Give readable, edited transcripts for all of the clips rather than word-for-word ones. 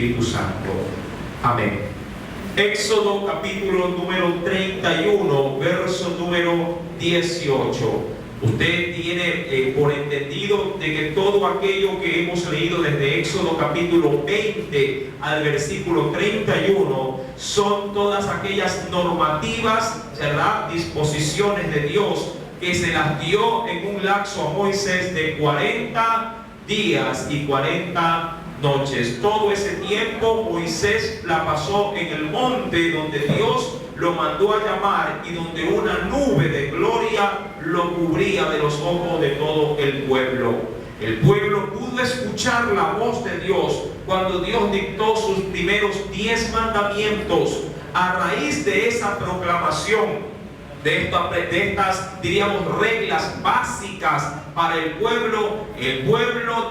Espíritu Santo. Amén. Éxodo capítulo número 31, verso número 18. Usted tiene por entendido de que todo aquello que hemos leído desde Éxodo capítulo 20 al versículo 31 son todas aquellas normativas, ¿verdad?, disposiciones de Dios que se las dio en un lapso a Moisés de 40 días y 40 noches. Todo ese tiempo Moisés la pasó en el monte donde Dios lo mandó a llamar y donde una nube de gloria lo cubría de los ojos de todo el pueblo. El pueblo pudo escuchar la voz de Dios cuando Dios dictó sus primeros 10 mandamientos. A raíz de esa proclamación, de estas, diríamos, reglas básicas para el pueblo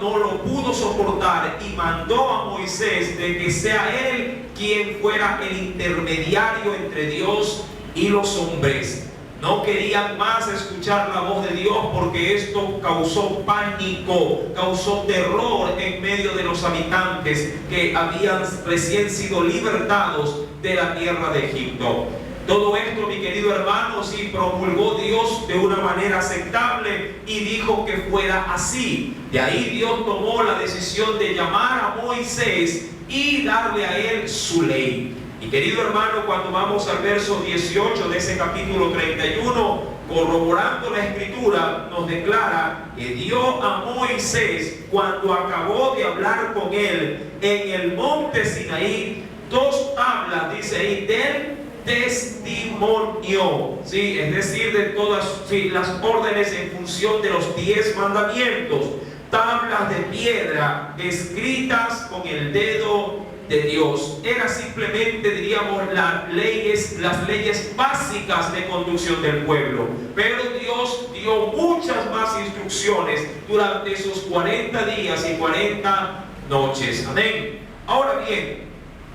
no lo pudo soportar y mandó a Moisés de que sea él quien fuera el intermediario entre Dios y los hombres. No querían más escuchar la voz de Dios porque esto causó pánico, causó terror en medio de los habitantes que habían recién sido libertados de la tierra de Egipto. Todo esto, mi querido hermano, sí promulgó Dios de una manera aceptable y dijo que fuera así. De ahí Dios tomó la decisión de llamar a Moisés y darle a él su ley. Mi querido hermano, cuando vamos al verso 18 de ese capítulo 31, corroborando la escritura, nos declara que dio a Moisés, cuando acabó de hablar con él en el monte Sinaí, 2 tablas, dice ahí, del testimonio, ¿sí? Es decir, de todas las órdenes en función de los 10 mandamientos, tablas de piedra escritas con el dedo de Dios. Era simplemente, diríamos, las leyes básicas de conducción del pueblo, pero Dios dio muchas más instrucciones durante esos 40 días y 40 noches. Amén. Ahora bien,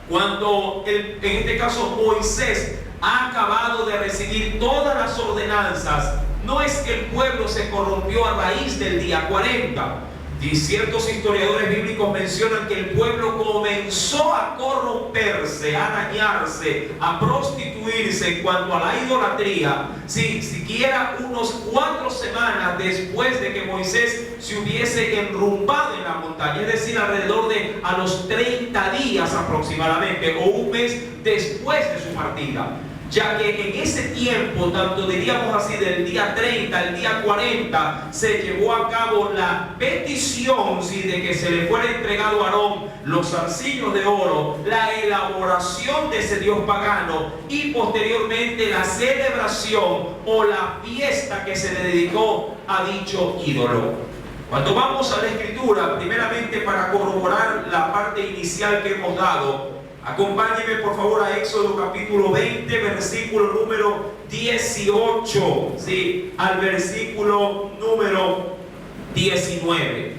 cuando en este caso Moisés ha acabado de recibir todas las ordenanzas, no es que el pueblo se corrompió a raíz del día 40. Y ciertos historiadores bíblicos mencionan que el pueblo comenzó a corromperse, a dañarse, a prostituirse en cuanto a la idolatría, siquiera unos 4 semanas después de que Moisés se hubiese enrumbado en la montaña, es decir, alrededor de a los 30 días aproximadamente, o un mes después de su partida. Ya que en ese tiempo, tanto diríamos así, del día 30 al día 40, se llevó a cabo la petición, ¿sí?, de que se le fuera entregado a Aarón los zarcillos de oro, la elaboración de ese dios pagano y posteriormente la celebración o la fiesta que se le dedicó a dicho ídolo. Cuando vamos a la escritura, primeramente para corroborar la parte inicial que hemos dado, acompáñeme por favor a Éxodo capítulo 20, versículo número 18, ¿sí?, al versículo número 19.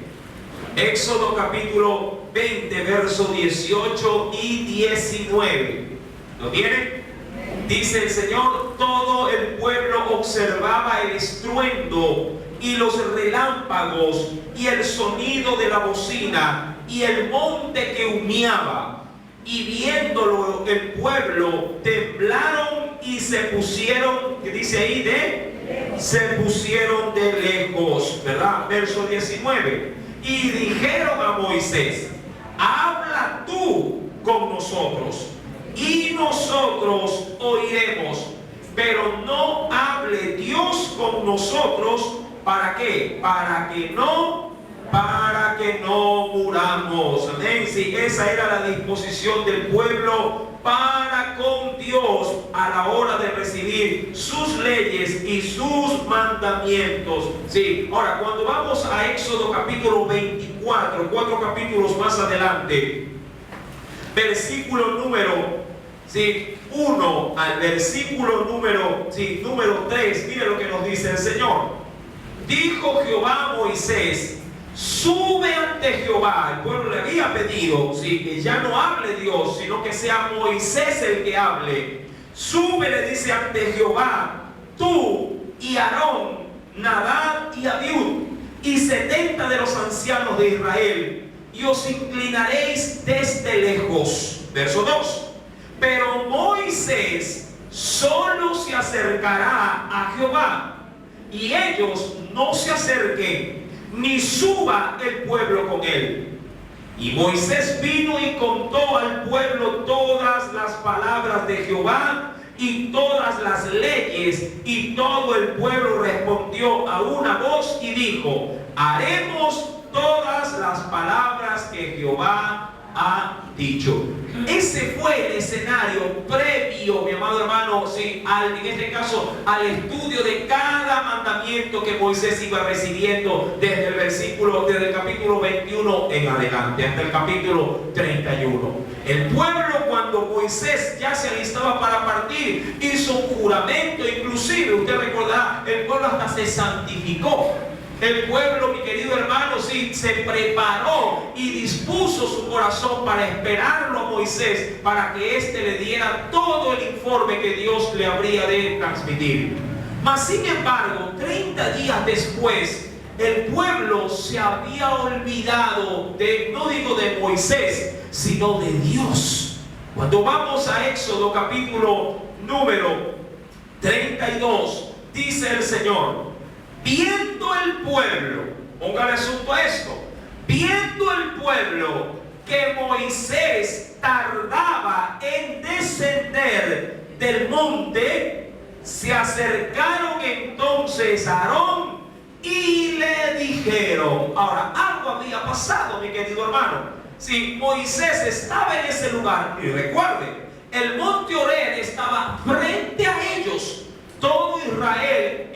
Éxodo capítulo 20, verso 18 y 19. ¿Lo tienen? Dice el Señor: todo el pueblo observaba el estruendo y los relámpagos y el sonido de la bocina y el monte que humeaba. Y viéndolo el pueblo, temblaron y se pusieron, ¿qué dice ahí? Se pusieron de lejos, ¿verdad? Verso 19. Y dijeron a Moisés: habla tú con nosotros y nosotros oiremos, pero no hable Dios con nosotros. ¿Para qué? Para que no muramos. Amén. Sí, esa era la disposición del pueblo para con Dios a la hora de recibir sus leyes y sus mandamientos. Sí. Ahora, cuando vamos a Éxodo capítulo 24, 4 capítulos más adelante, versículo número 1 al versículo número 3, mire lo que nos dice el Señor. Dijo Jehová a Moisés: sube ante Jehová. El pueblo le había pedido, que ya no hable Dios, sino que sea Moisés el que hable. Sube, le dice, ante Jehová, tú y Aarón, Nadab y Abiud, y 70 de los ancianos de Israel, y os inclinaréis desde lejos. Verso 2. Pero Moisés solo se acercará a Jehová, y ellos no se acerquen, ni suba el pueblo con él. Y Moisés vino y contó al pueblo todas las palabras de Jehová y todas las leyes, y todo el pueblo respondió a una voz y dijo: haremos todas las palabras que Jehová ha dicho. Ese fue el escenario previo, mi amado hermano, sí, en este caso, al estudio de cada mandamiento que Moisés iba recibiendo desde el capítulo 21 en adelante, hasta el capítulo 31. El pueblo, cuando Moisés ya se alistaba para partir, hizo un juramento. Inclusive, usted recordará, el pueblo hasta se santificó. El pueblo, mi querido hermano, sí, se preparó y dispuso su corazón para esperarlo a Moisés, para que éste le diera todo el informe que Dios le habría de transmitir. Mas, sin embargo, 30 días después, el pueblo se había olvidado no digo de Moisés, sino de Dios. Cuando vamos a Éxodo capítulo número 32, dice el Señor: viendo el pueblo, póngale asunto a esto, viendo el pueblo que Moisés tardaba en descender del monte, se acercaron entonces a Aarón y le dijeron. Ahora, algo había pasado, mi querido hermano. Si Moisés estaba en ese lugar, y recuerde, el monte Horeb estaba frente a ellos. Todo Israel,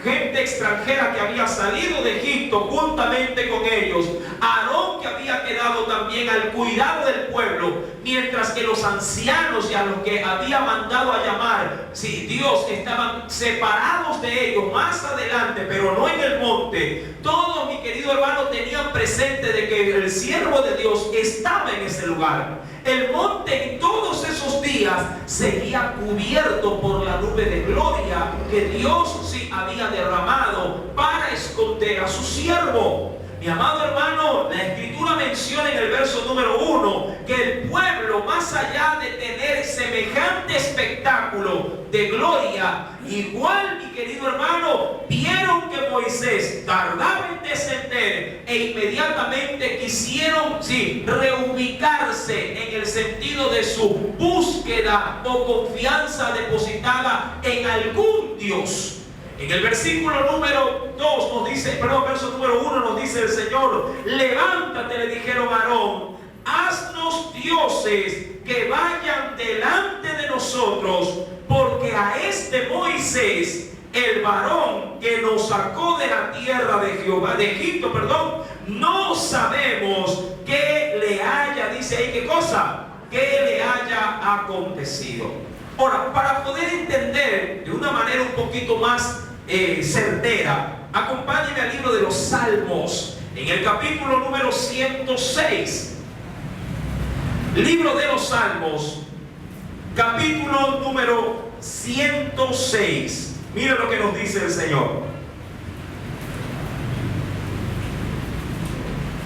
gente extranjera que había salido de Egipto juntamente con ellos, Aarón, que había quedado también al cuidado del pueblo, mientras que los ancianos y a los que había mandado a llamar, sí, Dios, estaban separados de ellos más adelante, pero no en el monte. Todos, mi querido hermano, tenían presente de que el siervo de Dios estaba en ese lugar. El monte en todos esos días seguía cubierto por la nube de gloria que Dios sí había derramado para esconder a su siervo. Mi amado hermano, la escritura menciona en el verso número 1 que el pueblo, más allá de tener semejante espectáculo de gloria, igual, mi querido hermano, vieron que Moisés tardaba en descender e inmediatamente quisieron, sí, reubicarse en el sentido de su búsqueda o confianza depositada en algún Dios. En el versículo número 2 nos dice, verso número 1 nos dice el Señor: levántate, le dijeron a Aarón, haznos dioses que vayan delante de nosotros, porque a este Moisés, el varón que nos sacó de la tierra de Jehová, de Egipto, no sabemos qué le haya, dice ahí, ¿qué cosa? ¿Qué le haya acontecido? Ahora, para poder entender de una manera un poquito más certera, acompáñenme al libro de los Salmos, en el capítulo número 106. Libro de los Salmos, capítulo número 106. Mira lo que nos dice el Señor.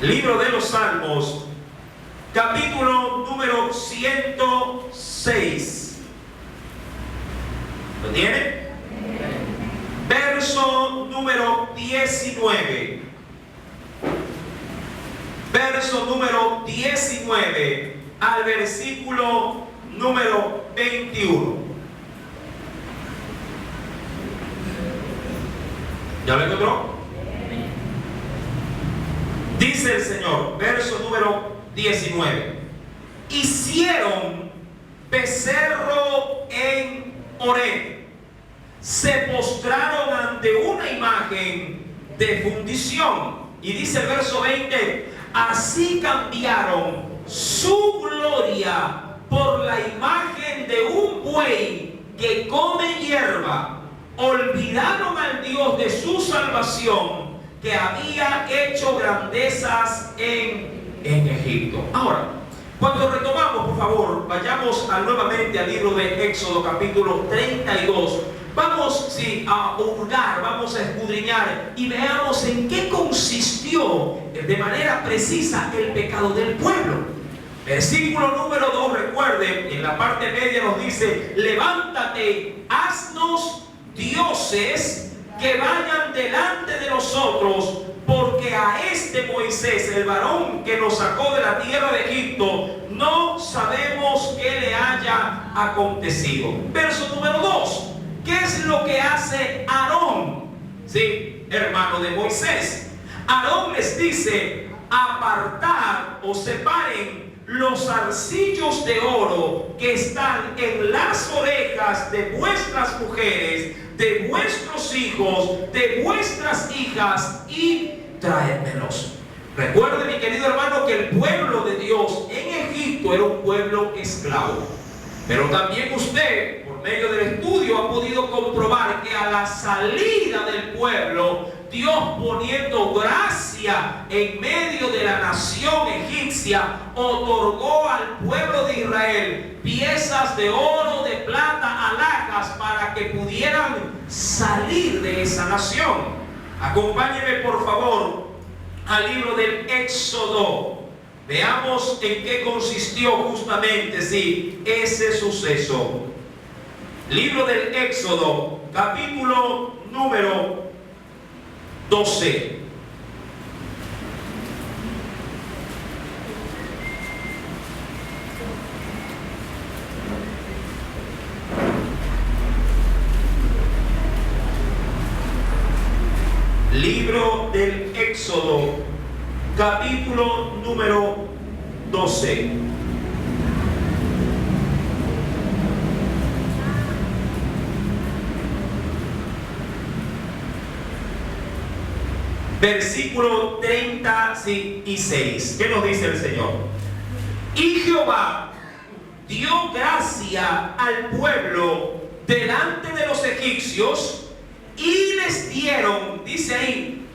Libro de los Salmos, capítulo número 106. ¿Lo tiene? Verso número 19. Verso número 19 al versículo número 21. ¿Ya lo encontró? Dice el Señor, verso número 19: hicieron becerro en Horeb, se postraron ante una imagen de fundición. Y dice el verso 20: así cambiaron su gloria por la imagen de un buey que come hierba. Olvidaron al Dios de su salvación, que había hecho grandezas en Egipto. Ahora, cuando retomamos, por favor, vayamos nuevamente al libro de Éxodo capítulo 32, vamos a hurgar, vamos a escudriñar y veamos en qué consistió de manera precisa el pecado del pueblo. Versículo número 2, recuerden, en la parte media nos dice: levántate, haznos dioses que vayan delante de nosotros, porque a este Moisés, el varón que nos sacó de la tierra de Egipto, no sabemos qué le haya acontecido. Verso número 2. ¿Qué es lo que hace Aarón? Sí, hermano de Moisés. Aarón les dice: apartad o separen los zarcillos de oro que están en las orejas de vuestras mujeres, de vuestros hijos, de vuestras hijas, y traédmelos. Recuerde, mi querido hermano, que el pueblo de Dios en Egipto era un pueblo esclavo. Pero también usted, por medio del estudio, ha podido comprobar que a la salida del pueblo, Dios, poniendo gracia en medio de la nación egipcia, otorgó al pueblo de Israel piezas de oro, de plata, alhajas, para que pudieran salir de esa nación. Acompáñeme por favor al libro del Éxodo. Veamos en qué consistió justamente ese suceso. Libro del Éxodo, capítulo número 12. Libro del Éxodo, capítulo número 12. Versículo 36. ¿Qué nos dice el Señor? Y Jehová dio gracia al pueblo delante de los egipcios, y les dieron, dice ahí,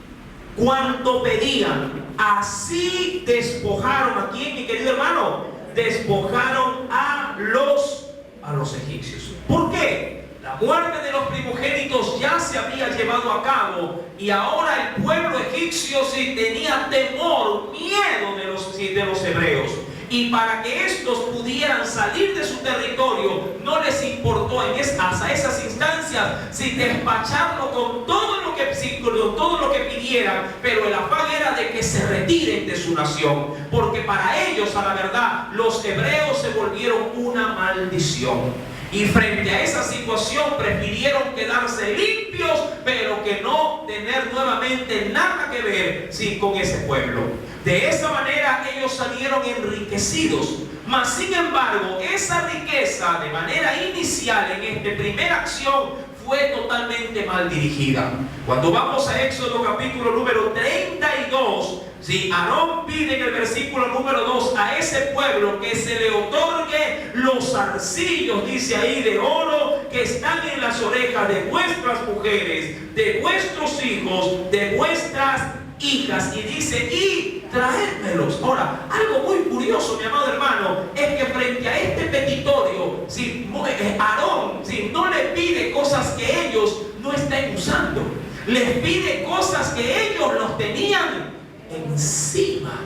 cuanto pedían. Así despojaron, ¿a quién, mi querido hermano? Despojaron a los egipcios. ¿Por qué? La muerte de los primogénitos ya se había llevado a cabo, y ahora el pueblo egipcio tenía temor, miedo de los hebreos. Y para que estos pudieran salir de su territorio, no les importó hasta esas instancias despacharlo con todo lo que pidieran, pero el afán era de que se retiren de su nación, porque para ellos, a la verdad, los hebreos se volvieron una maldición. Y frente a esa situación prefirieron quedarse limpios, pero que no tener nuevamente nada que ver con ese pueblo. De esa manera ellos salieron enriquecidos. Mas sin embargo, esa riqueza de manera inicial en esta primera acción fue totalmente mal dirigida. Cuando vamos a Éxodo capítulo número 32, Aarón pide en el versículo número 2 a ese pueblo que se le otorgue los zarcillos, dice ahí, de oro que están en las orejas de vuestras mujeres, de vuestros hijos, de vuestras hijas, y dice: y traérmelos. Ahora, algo muy curioso, mi amado hermano, es que frente a este petitorio, Aarón no le pide cosas que ellos no estén usando, les pide cosas que ellos los tenían encima.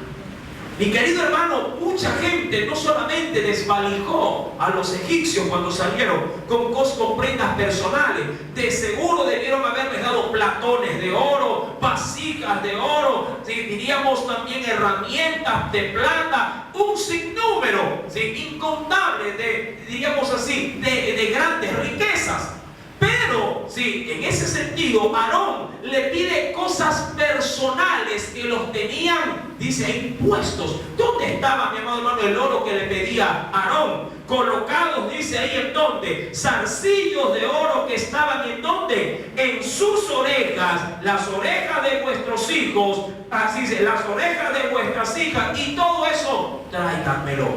Mi querido hermano, mucha gente no solamente desvalijó a los egipcios cuando salieron con prendas personales. De seguro debieron haberles dado platones de oro, vasijas de oro, diríamos también herramientas de plata, un sinnúmero, incontable de grandes riquezas. Pero, en ese sentido, Aarón le pide cosas personales que los tenían, dice, impuestos. ¿Dónde estaba, mi amado hermano, el oro que le pedía Aarón? Colocados, dice ahí, ¿en dónde? Zarcillos de oro que estaban, ¿en dónde? En sus orejas, las orejas de vuestros hijos, así dice, las orejas de vuestras hijas, y todo eso, tráiganmelo.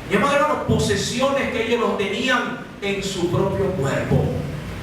Mi amado hermano, posesiones que ellos los tenían en su propio cuerpo.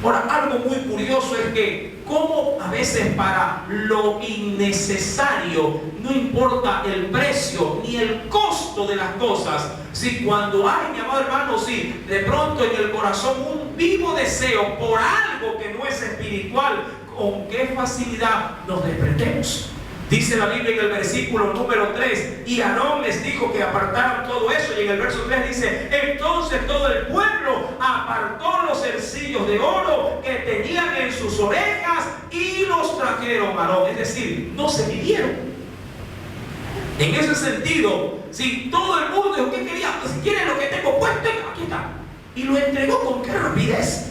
Ahora, algo muy curioso es que cómo a veces para lo innecesario no importa el precio ni el costo de las cosas. Si cuando hay, mi amado hermano, si de pronto en el corazón un vivo deseo por algo que no es espiritual, con qué facilidad nos desprendemos. Dice la Biblia en el versículo número 3, y Aarón les dijo que apartaran todo eso, y en el verso 3 dice, entonces todo el pueblo apartó los zarcillos de oro que tenían en sus orejas y los trajeron a Aarón. Es decir, no se midieron. En ese sentido, si todo el mundo dijo, ¿qué quería? Pues si quieren lo que tengo puesto, aquí está. Y lo entregó con qué rapidez.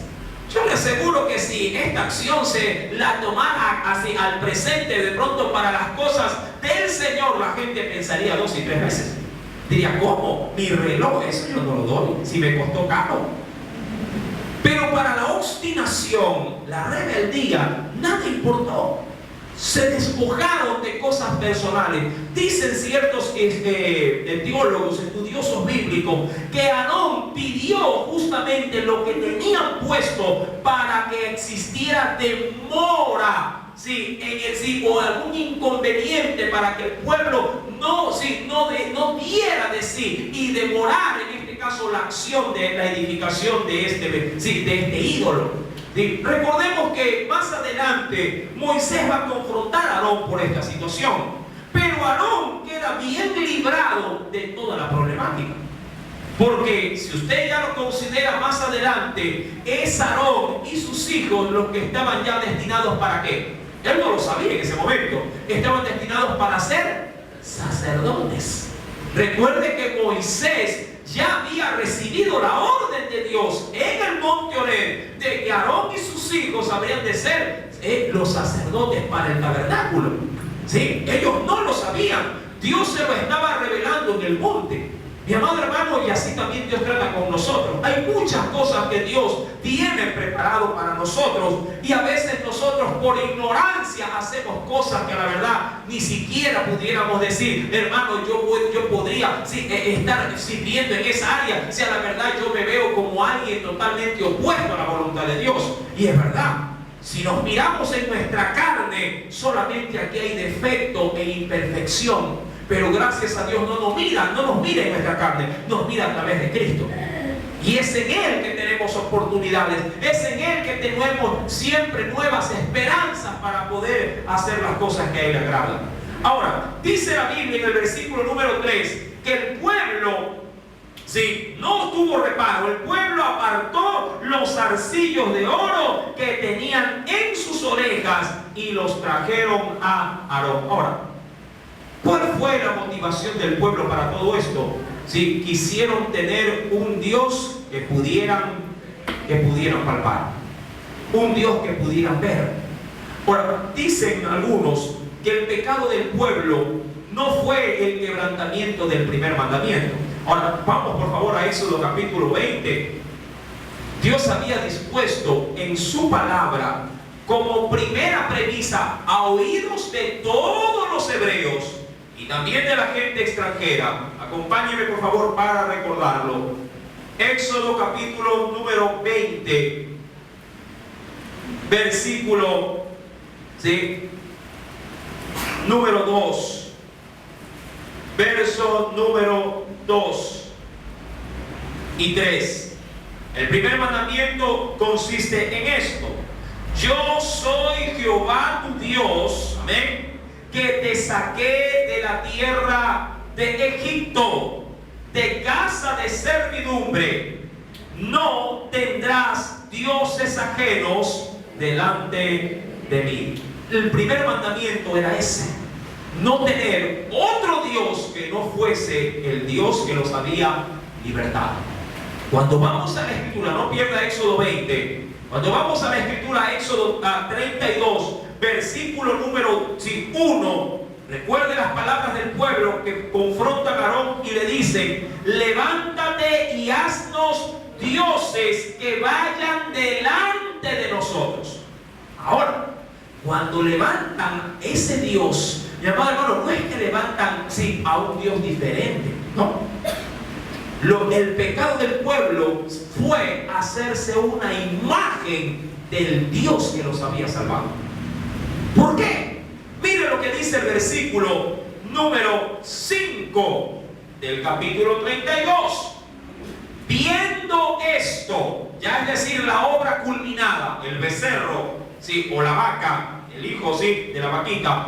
Yo le aseguro que si esta acción se la tomara así al presente, de pronto para las cosas del Señor, la gente pensaría 2 y 3 veces. Diría, ¿cómo? Mi reloj, eso yo no lo doy, si me costó caro. Pero para la obstinación, la rebeldía, nada importó. Se despojaron de cosas personales. Dicen ciertos teólogos, estudiosos bíblicos, que Aarón pidió justamente lo que tenían puesto para que existiera demora, ¿sí? O algún inconveniente para que el pueblo no diera de sí y demorar, en este caso, la acción de la edificación de este ídolo. Recordemos que más adelante Moisés va a confrontar a Aarón por esta situación, pero Aarón queda bien librado de toda la problemática, porque si usted ya lo considera más adelante, es Aarón y sus hijos los que estaban ya destinados ¿para qué? Él no lo sabía en ese momento. Estaban destinados para ser sacerdotes. Recuerde que Moisés ya había recibido la orden de Dios en el monte Horeb de que Aarón y sus hijos habrían de ser los sacerdotes para el tabernáculo. ¿Sí? Ellos no lo sabían. Dios se lo estaba revelando en el monte. Mi amado hermano, y así también Dios trata con nosotros. Hay muchas cosas que Dios tiene preparado para nosotros, y a veces nosotros por ignorancia hacemos cosas que la verdad ni siquiera pudiéramos decir, hermano, yo podría estar sirviendo en esa área, si a la verdad yo me veo como alguien totalmente opuesto a la voluntad de Dios. Y es verdad, si nos miramos en nuestra carne, solamente aquí hay defecto e imperfección. Pero gracias a Dios no nos mira en nuestra carne, nos mira a través de Cristo. Y es en Él que tenemos oportunidades, es en Él que tenemos siempre nuevas esperanzas para poder hacer las cosas que a Él le agradan. Ahora, dice la Biblia en el versículo número 3 que el pueblo, no tuvo reparo, el pueblo apartó los zarcillos de oro que tenían en sus orejas y los trajeron a Aarón. Ahora, ¿cuál fue la motivación del pueblo para todo esto? Quisieron tener un Dios que pudieran palpar, un Dios que pudieran ver. Ahora, dicen algunos que el pecado del pueblo no fue el quebrantamiento del primer mandamiento. Ahora, vamos por favor a Éxodo capítulo 20. Dios había dispuesto en su palabra como primera premisa a oídos de todos los hebreos y también de la gente extranjera. Acompáñeme por favor para recordarlo. Éxodo capítulo número 20, versículo número 2. Verso número 2 y 3. El primer mandamiento consiste en esto: yo soy Jehová tu Dios, amén, que te saqué de la tierra de Egipto, de casa de servidumbre. No tendrás dioses ajenos delante de mí. El primer mandamiento era ese: no tener otro Dios que no fuese el Dios que los había libertado. Cuando vamos a la Escritura, no pierda Éxodo 20, cuando vamos a la Escritura, Éxodo 32, versículo número 1, recuerde las palabras del pueblo que confrontan a Aarón y le dicen: levántate y haznos dioses que vayan delante de nosotros. Ahora, cuando levantan ese Dios, mi amado hermano, no es que levantan a un Dios diferente, no. El pecado del pueblo fue hacerse una imagen del Dios que los había salvado. ¿Por qué? Mire lo que dice el versículo número 5 del capítulo 32. Viendo esto, ya es decir, la obra culminada, el becerro, ¿sí?, o la vaca, el hijo, ¿sí?, de la vaquita,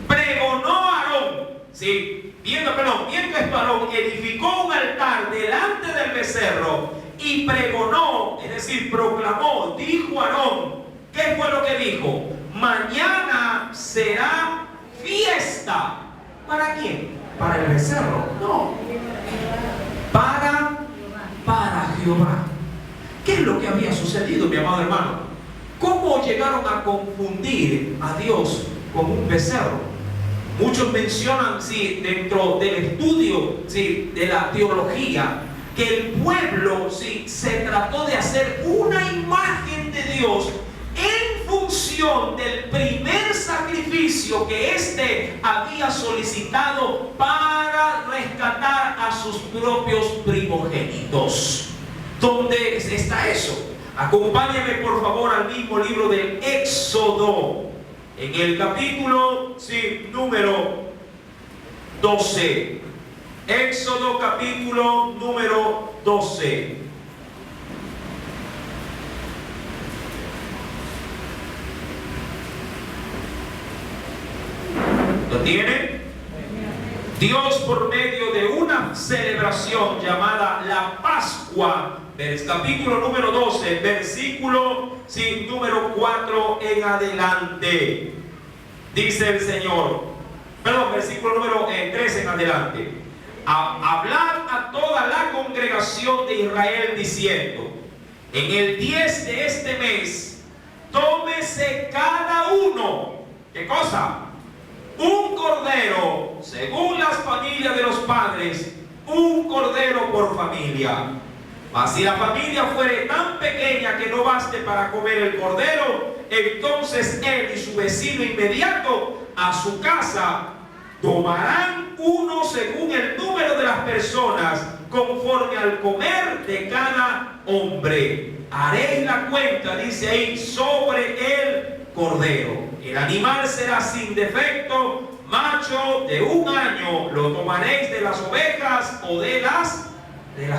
pregonó a Aarón, ¿sí?, viendo esto, Aarón edificó un altar delante del becerro y pregonó, es decir, proclamó, dijo Aarón. ¿Qué fue lo que dijo? Mañana será fiesta. ¿Para quién? ¿Para el becerro? No. Para Jehová. ¿Qué es lo que había sucedido, mi amado hermano? ¿Cómo llegaron a confundir a Dios con un becerro? Muchos mencionan, sí, dentro del estudio, sí, de la teología, que el pueblo, sí, se trató de hacer una imagen de Dios en función del primer sacrificio que éste había solicitado para rescatar a sus propios primogénitos. ¿Dónde está eso? Acompáñenme por favor al mismo libro del Éxodo, en el capítulo, sí, número 12. Éxodo capítulo número 12. ¿Lo tiene? Dios, por medio de una celebración llamada la Pascua, capítulo número 12, versículo, sí, número 4 en adelante, dice el Señor, versículo número 3 en adelante: hablad a toda la congregación de Israel diciendo, en el 10 de este mes, tómese cada uno, ¿qué cosa? Un cordero, según las familias de los padres, un cordero por familia. Mas si la familia fuere tan pequeña que no baste para comer el cordero, entonces él y su vecino inmediato a su casa tomarán uno según el número de las personas, conforme al comer de cada hombre. Haréis la cuenta, dice ahí, sobre el cordero. El animal será sin defecto, macho de 1 año. Lo tomaréis de las ovejas o de las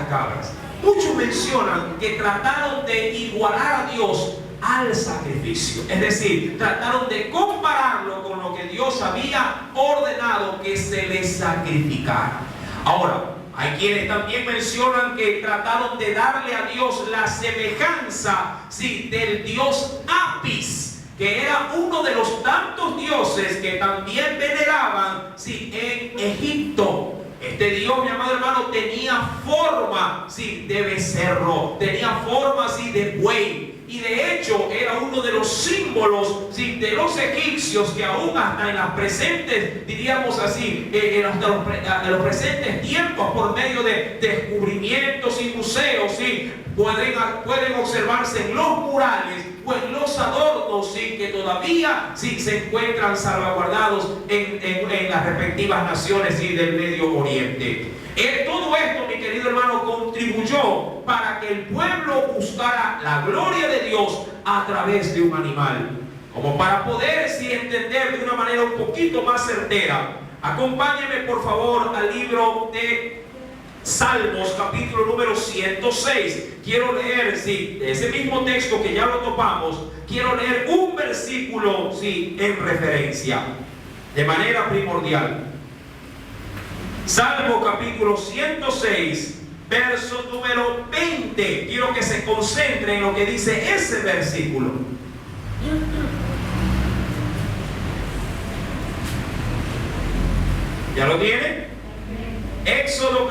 cabras. Muchos mencionan que trataron de igualar a Dios al sacrificio, es decir, trataron de compararlo con lo que Dios había ordenado que se le sacrificara. Ahora, hay quienes también mencionan que trataron de darle a Dios la semejanza, sí, del dios Apis, que era uno de los tantos dioses que también veneraban, sí, en Egipto. Este Dios, mi amado hermano, tenía forma, sí, de becerro, tenía forma, sí, de buey. Y de hecho era uno de los símbolos, sí, de los egipcios, que aún hasta en las presentes, diríamos así, en los presentes tiempos, por medio de descubrimientos y museos, sí, pueden observarse en los murales o en los adornos, sí, que todavía, sí, se encuentran salvaguardados en las respectivas naciones, sí, del Medio Oriente. Todo esto, mi querido hermano, contribuyó para que el pueblo buscara la gloria de Dios a través de un animal. Como para poder, sí, entender de una manera un poquito más certera, acompáñenme por favor al libro de Salmos, capítulo número 106. Quiero leer, sí, ese mismo texto que ya lo topamos, quiero leer un versículo, sí, en referencia, de manera primordial. Salmo capítulo 106, verso número 20. Quiero que se concentre en lo que dice ese versículo. ¿Ya lo tiene? Salmo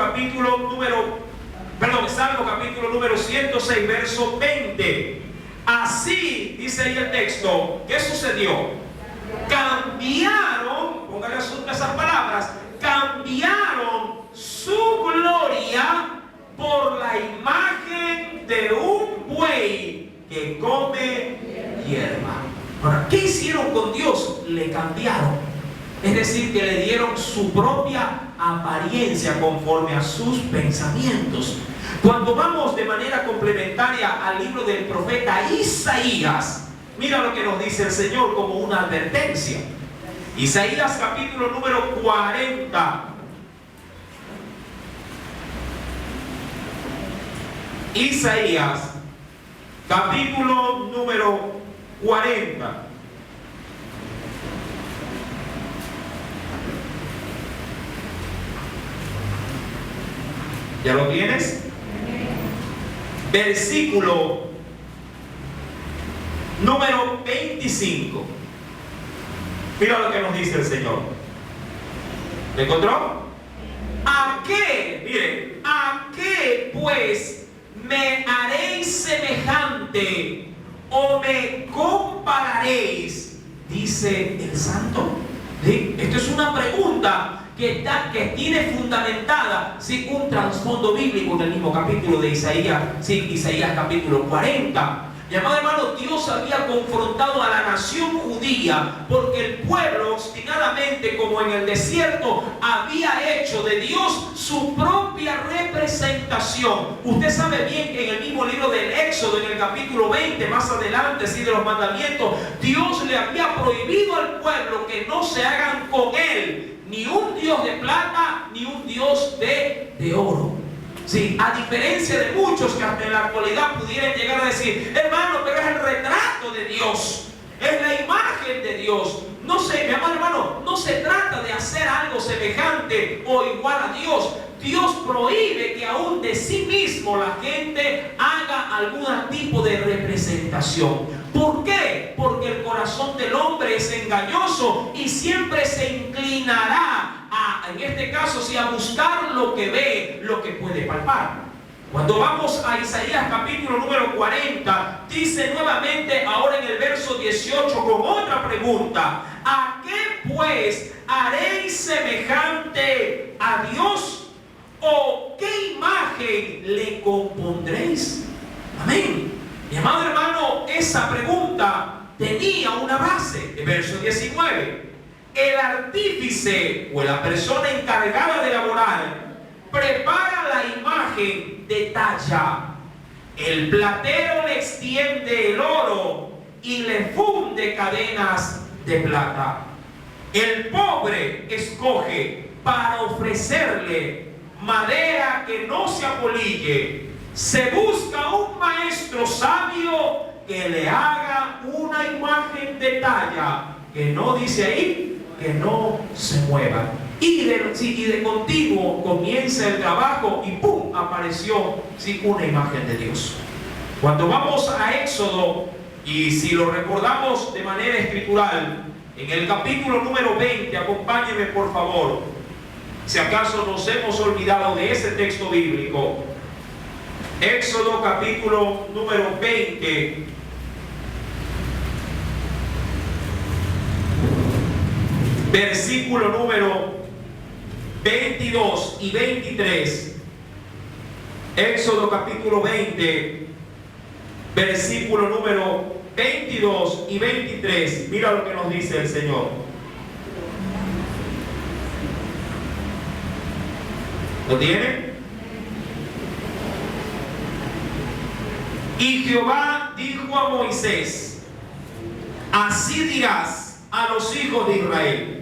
capítulo número 106, verso 20. Así, dice ahí el texto, ¿qué sucedió? Cambiaron, póngale asunto a esas palabras, cambiaron su gloria por la imagen de un buey que come hierba. Ahora, ¿qué hicieron con Dios? Le cambiaron. Es decir, que le dieron su propia apariencia conforme a sus pensamientos. Cuando vamos de manera complementaria al libro del profeta Isaías, Mira lo que nos dice el Señor como una advertencia. Isaías capítulo número 40. Isaías capítulo número 40. ¿Ya lo tienes? Versículo número 25. Mira lo que nos dice el Señor. ¿Me encontró? ¿A qué? Mire, ¿a qué pues me haréis semejante o me compararéis? Dice el Santo. ¿Sí? Esto es una pregunta que tiene fundamentada un trasfondo bíblico en el mismo capítulo de Isaías, Isaías capítulo 40. Mi amado hermano, Dios había confrontado a la nación judía porque el pueblo obstinadamente, como en el desierto, había hecho de Dios su propia representación. Usted sabe bien que en el mismo libro del Éxodo, en el capítulo 20, más adelante, de los mandamientos, Dios le había prohibido al pueblo que no se hagan con él ni un dios de plata, ni un dios de oro. Sí, a diferencia de muchos que hasta en la actualidad pudieran llegar a decir, hermano, pero es el retrato de Dios, es la imagen de Dios. No sé, mi amado hermano, no se trata de hacer algo semejante o igual a Dios. Dios prohíbe que aún de sí mismo la gente haga algún tipo de representación. ¿Por qué? Porque el corazón del hombre es engañoso y siempre se inclinará en este caso, a buscar lo que ve, lo que puede palpar. Cuando vamos a Isaías capítulo número 40, dice nuevamente ahora en el verso 18 con otra pregunta: ¿a qué pues haréis semejante a Dios? ¿O qué imagen le compondréis? Amén. Mi amado hermano, esa pregunta tenía una base. El verso 19. El artífice o la persona encargada de elaborar prepara la imagen de talla. El platero le extiende el oro y le funde cadenas de plata. El pobre escoge para ofrecerle madera que no se apolille. Se busca un maestro sabio que le haga una imagen de talla que no, dice ahí, que no se mueva. Y de continuo comienza el trabajo y ¡pum! Apareció una imagen de Dios. Cuando vamos a Éxodo, y si lo recordamos de manera escritural, en el capítulo número 20, acompáñenme por favor, si acaso nos hemos olvidado de ese texto bíblico. Éxodo capítulo número 20. Versículo número 22 y 23. Éxodo capítulo 20, versículo número 22 y 23. Mira lo que nos dice el Señor. ¿Lo tiene? Y Jehová dijo a Moisés: así dirás a los hijos de Israel: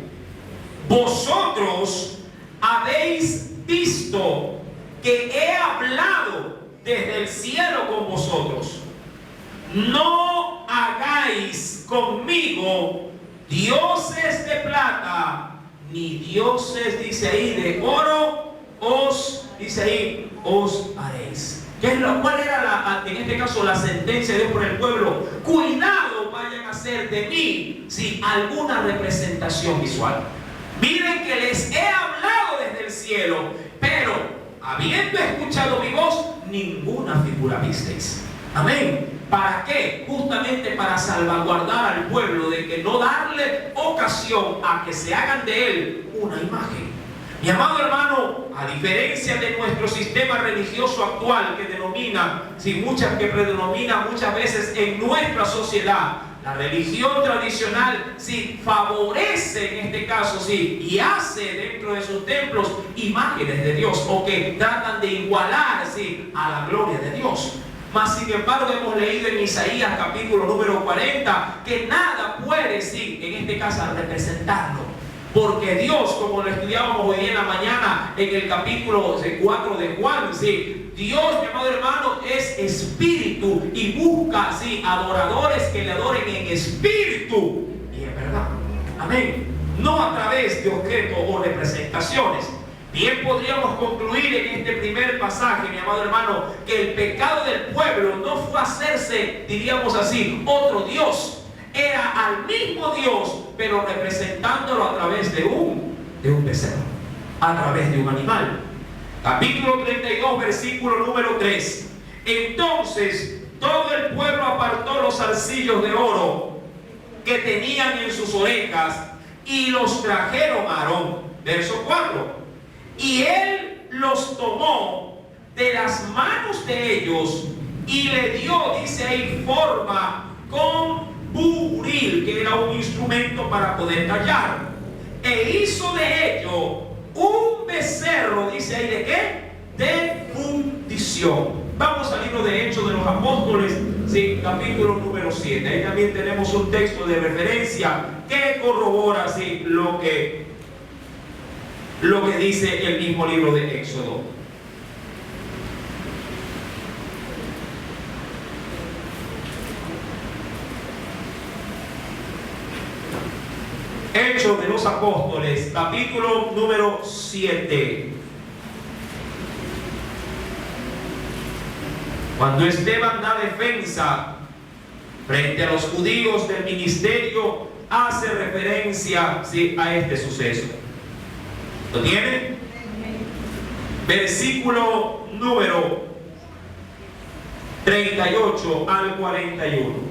vosotros habéis visto que he hablado desde el cielo con vosotros. No hagáis conmigo dioses de plata, ni dioses, dice ahí, de oro, dice ahí, os haréis. ¿Cuál era en este caso la sentencia de Dios por el pueblo? Cuidado, vayan a hacer de mí alguna representación visual. Miren que les he hablado desde el cielo, pero habiendo escuchado mi voz, ninguna figura visteis. Amén. ¿Para qué? Justamente para salvaguardar al pueblo de que no darle ocasión a que se hagan de él una imagen. Mi amado hermano, a diferencia de nuestro sistema religioso actual que predomina muchas veces en nuestra sociedad, la religión tradicional favorece en este caso y hace dentro de sus templos imágenes de Dios, o que tratan de igualar a la gloria de Dios. Mas sin embargo hemos leído en Isaías capítulo número 40 que nada puede, sí, en este caso representarlo. Porque Dios, como lo estudiábamos hoy en la mañana en el capítulo 4 de Juan, sí, Dios, mi amado hermano, es espíritu y busca, sí, adoradores que le adoren en espíritu y en verdad. Amén. No a través de objetos o representaciones. Bien podríamos concluir en este primer pasaje, mi amado hermano, que el pecado del pueblo no fue hacerse, diríamos así, otro Dios. Era al mismo Dios, pero representándolo a través de un becerro, a través de un animal. Capítulo 32, versículo número 3. Entonces todo el pueblo apartó los zarcillos de oro que tenían en sus orejas y los trajeron a Aarón. Verso 4. Y él los tomó de las manos de ellos y le dio, dice ahí, forma con buril, que era un instrumento para poder tallar. E hizo de ello un becerro, dice ahí, ¿de qué? De fundición. Vamos al libro de Hechos de los Apóstoles, sí, capítulo número 7. Ahí también tenemos un texto de referencia que corrobora, sí, lo que dice el mismo libro de Éxodo. Hechos de los Apóstoles, capítulo número 7. Cuando Esteban da defensa frente a los judíos del ministerio, hace referencia, sí, a este suceso. ¿Lo tiene? Versículo número 38 al 41.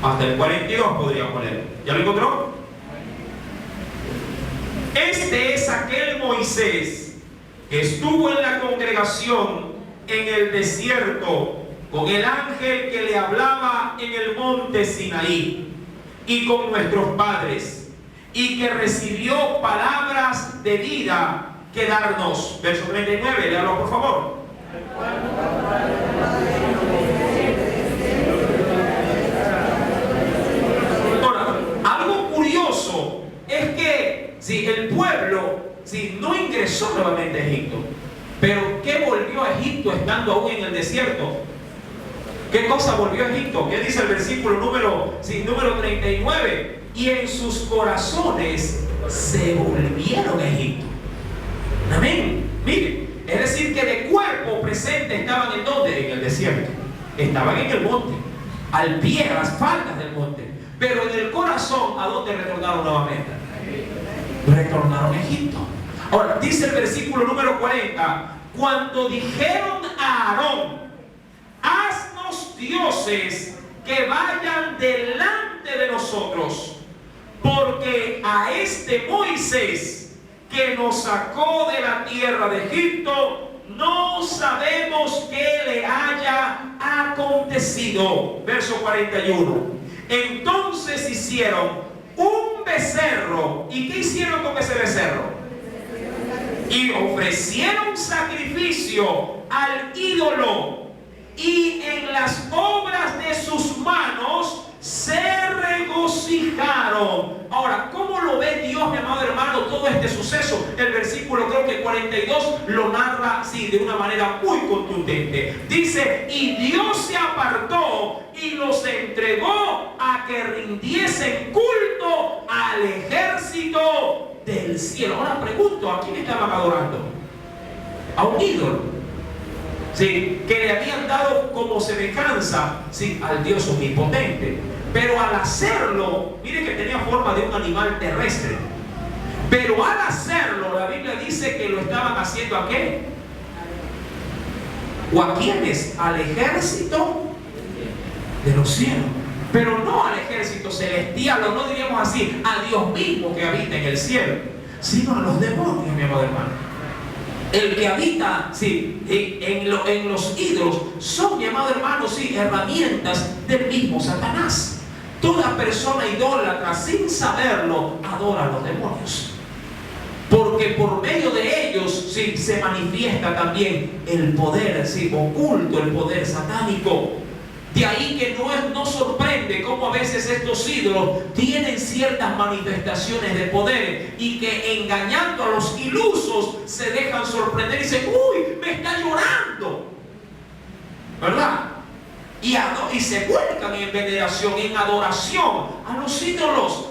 Hasta el 42 podríamos leer. ¿Ya lo encontró? Este es aquel Moisés que estuvo en la congregación en el desierto con el ángel que le hablaba en el monte Sinaí y con nuestros padres, y que recibió palabras de vida que darnos. Verso 39, léalo por favor. Ahora, algo curioso es que si el pueblo no ingresó nuevamente a Egipto, pero ¿qué volvió a Egipto estando aún en el desierto? ¿Qué cosa volvió a Egipto? ¿Qué dice el versículo número 39? Y en sus corazones se volvieron a Egipto. Amén. Miren, es decir que de cuerpo presente estaban ¿en dónde? En el desierto. Estaban en el monte, al pie, a las faldas del monte. Pero en el corazón, ¿a dónde retornaron nuevamente? Retornaron a Egipto. Ahora, dice el versículo número 40, cuando dijeron a Aarón, haznos dioses que vayan delante de nosotros, porque a este Moisés que nos sacó de la tierra de Egipto, no sabemos qué le haya acontecido. Verso 41. Entonces hicieron un becerro. ¿Y qué hicieron con ese becerro? Y ofrecieron sacrificio al ídolo, y en las obras de sus manos se regocijaron. Ahora, ¿cómo lo ve Dios, mi amado hermano, todo este suceso? El versículo, creo que 42, lo narra así, de una manera muy contundente. Dice, y Dios se apartó y los entregó a que rindiesen culto al ejército del cielo. Ahora pregunto, ¿a quién estaban adorando? A un ídolo. Sí, que le habían dado como semejanza, sí, al Dios omnipotente. Pero al hacerlo, mire que tenía forma de un animal terrestre. Pero al hacerlo, la Biblia dice que lo estaban haciendo ¿a qué? ¿O a quiénes? Al ejército de los cielos. Pero no al ejército celestial, o no diríamos así, a Dios mismo que habita en el cielo, sino a los demonios, mi amado hermano. El que habita, sí, en los ídolos son, mi amado hermano, sí, herramientas del mismo Satanás. Toda persona idólatra, sin saberlo, adora a los demonios. porque por medio de ellos sí, se manifiesta también el poder sí, oculto, el poder satánico. De ahí que no sorprende cómo a veces estos ídolos tienen ciertas manifestaciones de poder y que engañando a los ilusos se dejan sorprender y dicen, uy, me está llorando, ¿verdad? Y se vuelcan en veneración, en adoración a los ídolos.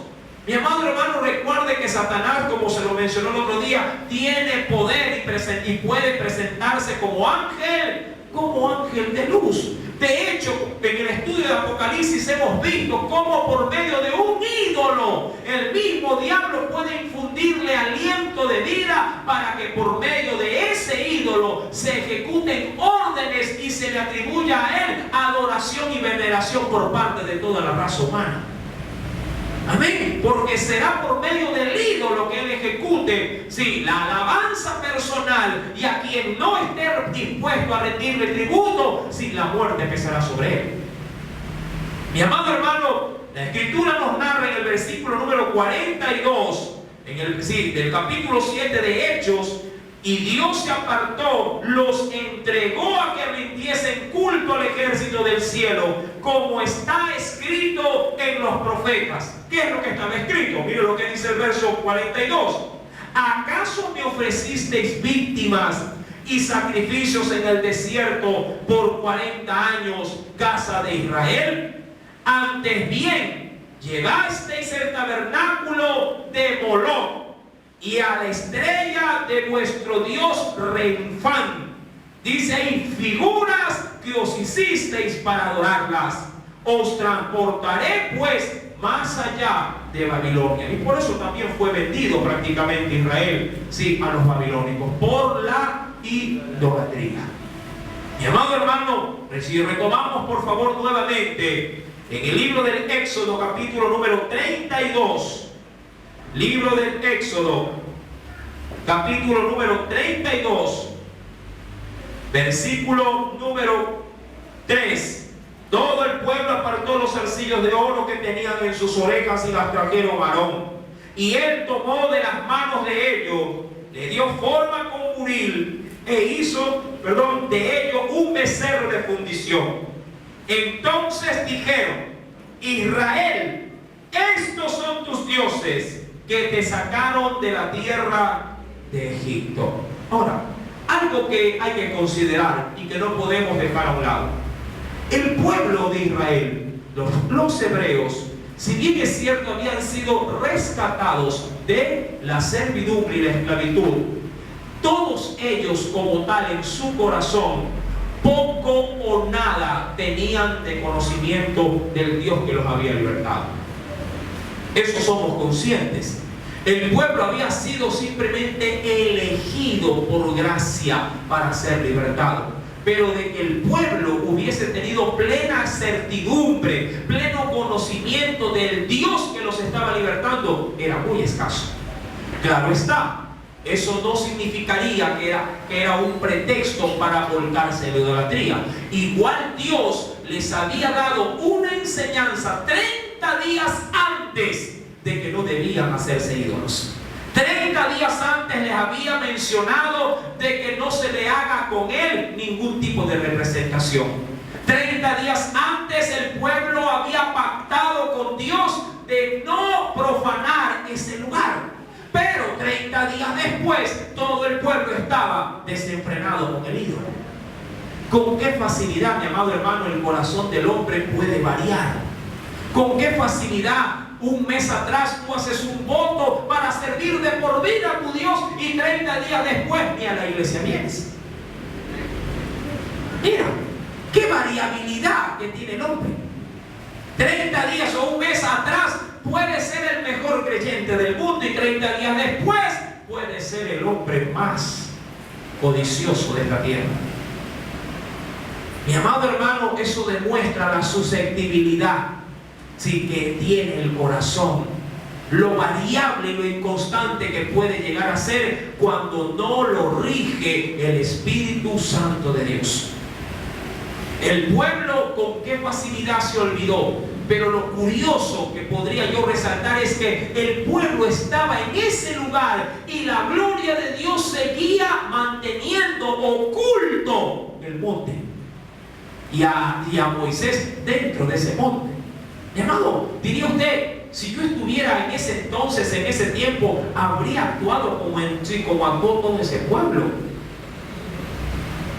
Mi amado hermano, recuerde que Satanás, como se lo mencionó el otro día, tiene poder y puede presentarse como ángel de luz. De hecho, en el estudio de Apocalipsis hemos visto cómo por medio de un ídolo el mismo diablo puede infundirle aliento de vida para que por medio de ese ídolo se ejecuten órdenes y se le atribuya a él adoración y veneración por parte de toda la raza humana. Amén, porque será por medio del ídolo que él ejecute, sí, la alabanza personal, y a quien no esté dispuesto a rendirle tributo, sí, la muerte pesará sobre él. Mi amado hermano, la Escritura nos narra en el versículo número 42, del capítulo 7 de Hechos, y Dios se apartó, los entregó a que rindiesen culto al ejército del cielo, como está escrito en los profetas. ¿Qué es lo que estaba escrito? Mire lo que dice el verso 42. ¿Acaso me ofrecisteis víctimas y sacrificios en el desierto por 40 años, casa de Israel? Antes bien, llevasteis el tabernáculo de Moloc y a la estrella de vuestro dios Renfán. Dice ahí, figuras que os hicisteis para adorarlas. Os transportaré pues más allá de Babilonia. Y por eso también fue vendido prácticamente Israel, sí, a los babilónicos, por la idolatría. Mi amado hermano, si retomamos por favor nuevamente en el libro del Éxodo, capítulo número 32. Libro del Éxodo, capítulo número 32, versículo número 3. Todo el pueblo apartó los zarcillos de oro que tenían en sus orejas y las trajeron a Aarón. Y él tomó de las manos de ellos, le dio forma con buril e hizo, de ellos un becerro de fundición. Entonces dijeron, Israel, estos son tus dioses que te sacaron de la tierra de Egipto. Ahora, algo que hay que considerar y que no podemos dejar a un lado. El pueblo de Israel, los hebreos, si bien es cierto habían sido rescatados de la servidumbre y la esclavitud, todos ellos como tal en su corazón poco o nada tenían de conocimiento del Dios que los había libertado. Eso somos conscientes. El pueblo había sido simplemente elegido por gracia para ser libertado. Pero de que el pueblo hubiese tenido plena certidumbre, pleno conocimiento del Dios que los estaba libertando, era muy escaso. Claro está, eso no significaría que era un pretexto para volcarse en la idolatría. Igual Dios les había dado una enseñanza 30 días antes de que no debían hacerse ídolos. 30 días antes les había mencionado de que no se le haga con él ningún tipo de representación. 30 días antes el pueblo había pactado con Dios de no profanar ese lugar. Pero 30 días después todo el pueblo estaba desenfrenado con el ídolo. ¿Con qué facilidad, mi amado hermano, el corazón del hombre puede variar? ¿Con qué facilidad un mes atrás tú haces un voto para servir de por vida a tu Dios y 30 días después ni a la iglesia vienes? Mira, qué variabilidad que tiene el hombre. 30 días o un mes atrás puede ser el mejor creyente del mundo y 30 días después puede ser el hombre más codicioso de esta tierra. Mi amado hermano, eso demuestra la susceptibilidad que tiene el corazón, lo variable y lo inconstante que puede llegar a ser cuando no lo rige el Espíritu Santo de Dios. El pueblo con qué facilidad se olvidó Pero lo curioso que podría yo resaltar es que el pueblo estaba en ese lugar y la gloria de Dios seguía manteniendo oculto el monte y a Moisés dentro de ese monte. Mi amado, diría usted, si yo estuviera en ese entonces, en ese tiempo, habría actuado como actuó todo ese pueblo,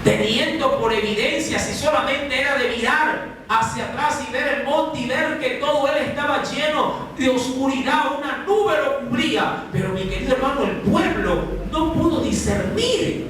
teniendo por evidencia, si solamente era de mirar hacia atrás y ver el monte y ver que todo él estaba lleno de oscuridad, una nube lo cubría. Pero mi querido hermano, el pueblo no pudo discernir.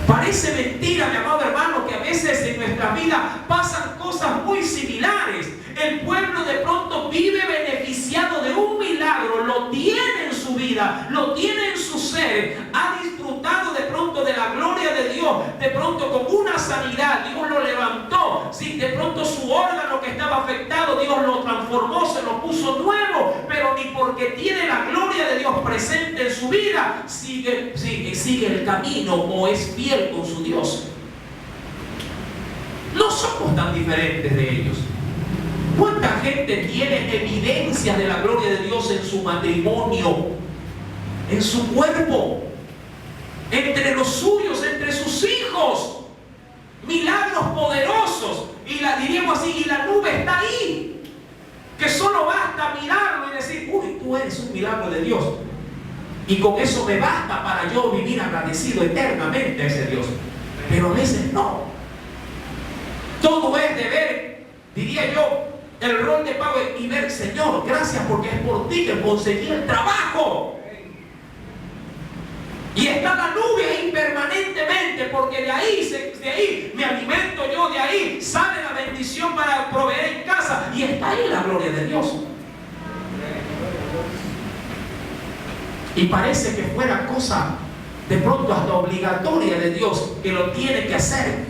Parece mentira, mi amado hermano, que a veces en nuestra vida pasan cosas muy similares. El pueblo de pronto vive beneficiado de un milagro, lo tiene en su vida, lo tiene en su ser, ha disfrutado de pronto de la gloria de Dios, de pronto con una sanidad, Dios lo levantó, sí, de pronto su órgano que estaba afectado, Dios lo transformó, se lo puso nuevo, pero ni porque tiene la gloria de Dios presente en su vida, sigue el camino o es fiel con su Dios. No somos tan diferentes de ellos. ¿Cuánta gente tiene evidencias de la gloria de Dios en su matrimonio, en su cuerpo, entre los suyos, entre sus hijos? Milagros poderosos. Y diríamos así, y la nube está ahí. Que solo basta mirarlo y decir, uy, tú eres un milagro de Dios. Y con eso me basta para yo vivir agradecido eternamente a ese Dios. Pero a veces no. Todo es de ver, diría yo, el rol de pago y ver, Señor, gracias porque es por ti que conseguí el trabajo. Y está la nube ahí permanentemente, porque de ahí me alimento yo, de ahí sale la bendición para proveer en casa, y está ahí la gloria de Dios. Y parece que fuera cosa de pronto hasta obligatoria de Dios, que lo tiene que hacer.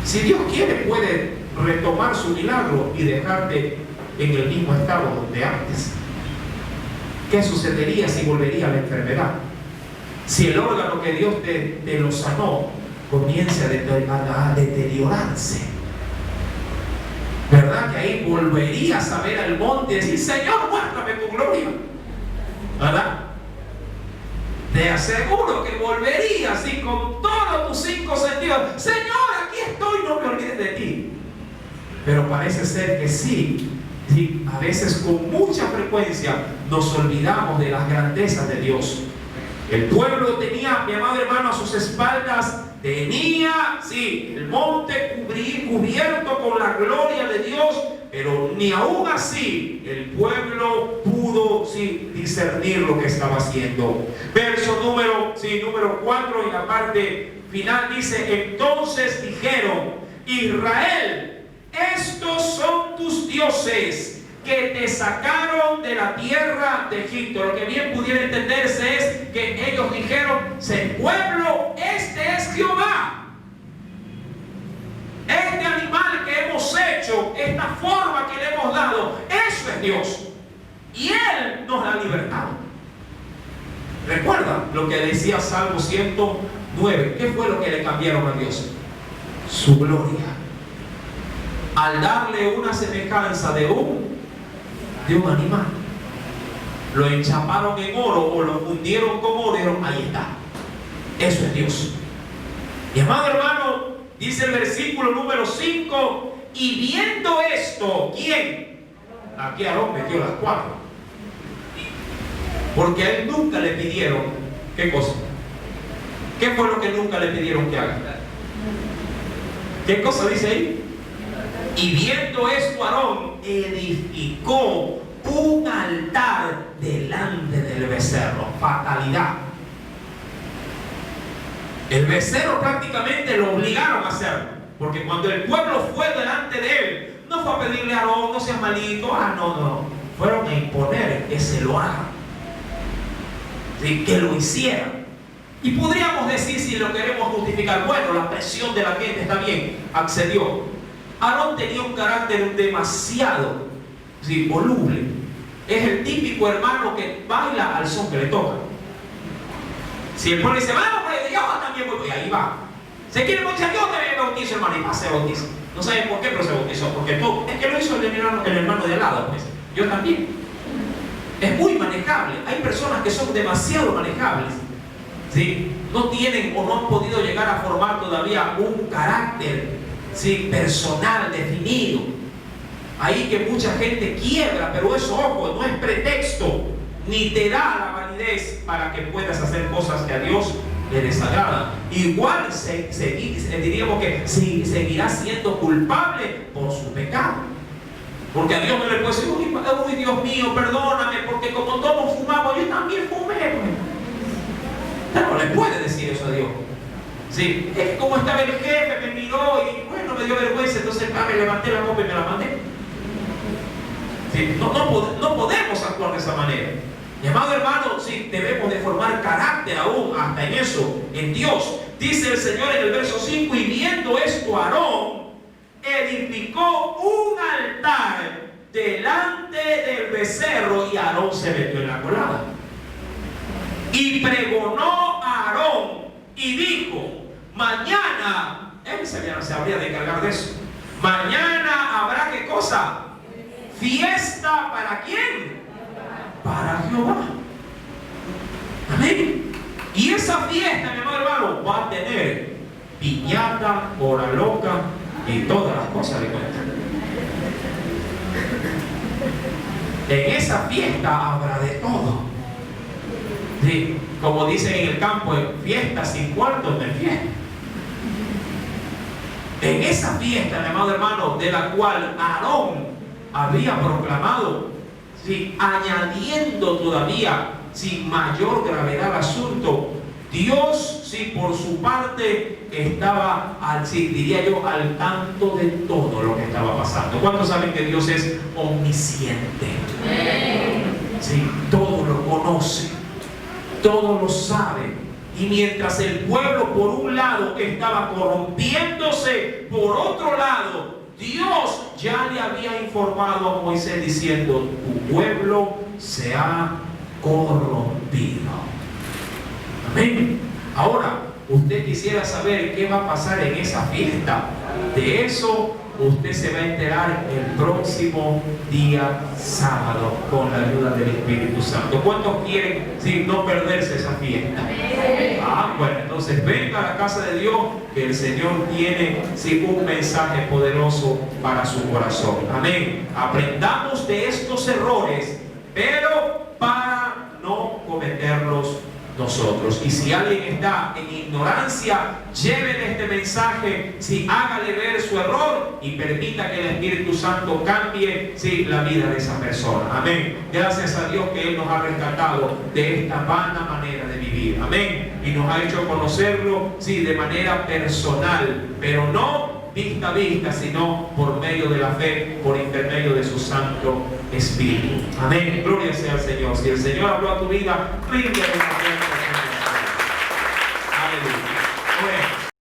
Si Dios quiere, puede retomar su milagro y dejarte en el mismo estado donde antes. ¿Qué sucedería si volvería a la enfermedad? Si el órgano que Dios te lo sanó comienza a deteriorarse, ¿verdad? Que ahí volverías a ver al monte y decir, Señor, muéstrame tu gloria, ¿verdad? Te aseguro que volverías y con todos tus 5 sentidos, Señor, aquí estoy, no me olvides de ti. Pero parece ser que sí, a veces con mucha frecuencia nos olvidamos de las grandezas de Dios. El pueblo tenía, mi amado hermano, a sus espaldas, tenía, sí, el monte cubierto con la gloria de Dios, pero ni aún así el pueblo pudo, sí, discernir lo que estaba haciendo. Verso número 4, en la parte final dice, entonces dijeron, Israel, estos son tus dioses que te sacaron de la tierra de Egipto. Lo que bien pudiera entenderse es que ellos dijeron, pueblo, este es Jehová. Este animal que hemos hecho, esta forma que le hemos dado, eso es Dios. Y Él nos ha libertado. ¿Recuerdan lo que decía Salmo 109? ¿Qué fue lo que le cambiaron a Dios? Su gloria. Al darle una semejanza de un animal, lo enchaparon en oro o lo fundieron con oro y dijeron, ahí está, eso es Dios. Mi amado hermano, dice el versículo número 5, y viendo esto, ¿quién? Aquí Aarón metió las 4, porque a él nunca le pidieron, ¿qué cosa? ¿Qué fue lo que nunca le pidieron que haga? ¿Qué cosa dice ahí? Y viendo esto, Aarón edificó un altar delante del becerro. Fatalidad. El becerro prácticamente lo obligaron a hacerlo, porque cuando el pueblo fue delante de él, no fue a pedirle a Aarón, no seas malito, no. Fueron a imponer que se lo haga, ¿sí? Que lo hicieran. Y podríamos decir, si lo queremos justificar, bueno, la presión de la gente está bien, accedió. Aarón tenía un carácter demasiado, ¿sí?, voluble. Es el típico hermano que baila al son que le toca. Si el pueblo dice, vamos, yo también voy, y ahí va. ¿Se quiere bautizar? Yo también bautizo, hermano, y pase bautizo. No saben por qué, pero se bautizó. Porque tú, es que lo hizo el hermano de al lado, pues. Yo también. Es muy manejable. Hay personas que son demasiado manejables, ¿sí? No tienen o no han podido llegar a formar todavía un carácter, ¿sí?, personal, definido. Ahí que mucha gente quiebra, pero eso, ojo, no es pretexto, ni te da la validez para que puedas hacer cosas que a Dios le desagradan. Igual diríamos que seguirá siendo culpable por su pecado. Porque a Dios no le puede decir, uy, Dios mío, perdóname, porque como todos fumamos, yo también fumé. No le puede decir eso a Dios. Sí, es que como estaba el jefe, me miró y bueno, me dio vergüenza, entonces me levanté la copa y me la mandé. Sí, no podemos actuar de esa manera. Mi amado hermano, sí, debemos de formar carácter aún hasta en eso, en Dios. Dice el Señor en el verso 5, y viendo esto Aarón edificó un altar delante del becerro, y Aarón se metió en la colada. Y pregonó a Aarón y dijo, mañana, él se habría de encargar de eso, mañana habrá ¿qué cosa? Fiesta. ¿Para quién? Para Jehová. Amén. Y esa fiesta, mi amado hermano, va a tener piñata, hora loca y todas las cosas de cuenta. En esa fiesta habrá de todo. Sí, como dicen en el campo, fiesta sin cuartos de fiesta. En esa fiesta, mi amado hermano, de la cual Aarón había proclamado, sí, añadiendo todavía sin mayor gravedad al asunto, Dios, sí, por su parte estaba, diría yo, al tanto de todo lo que estaba pasando. ¿Cuántos saben que Dios es omnisciente? Sí, todo lo conoce, todo lo sabe. Y mientras el pueblo por un lado estaba corrompiéndose, por otro lado Dios ya le había informado a Moisés diciendo, tu pueblo se ha corrompido. Amén. Ahora, usted quisiera saber qué va a pasar en esa fiesta. De eso usted se va a enterar el próximo día sábado con la ayuda del Espíritu Santo. ¿Cuántos quieren, sí, no perderse esa fiesta? Bueno, entonces venga a la casa de Dios, que el Señor tiene, sí, un mensaje poderoso para su corazón. Amén. Aprendamos de estos errores, pero para no cometerlos nosotros. Y si alguien está en ignorancia, llévele este mensaje, si hágale ver su error y permita que el Espíritu Santo cambie, sí, la vida de esa persona. Amén. Gracias a Dios que Él nos ha rescatado de esta vana manera de vivir. Amén. Y nos ha hecho conocerlo, sí, de manera personal, pero no vista a vista, sino por medio de la fe, por intermedio de su Santo Espíritu. Amén. Gloria sea al Señor. Si el Señor habló a tu vida, ríndele.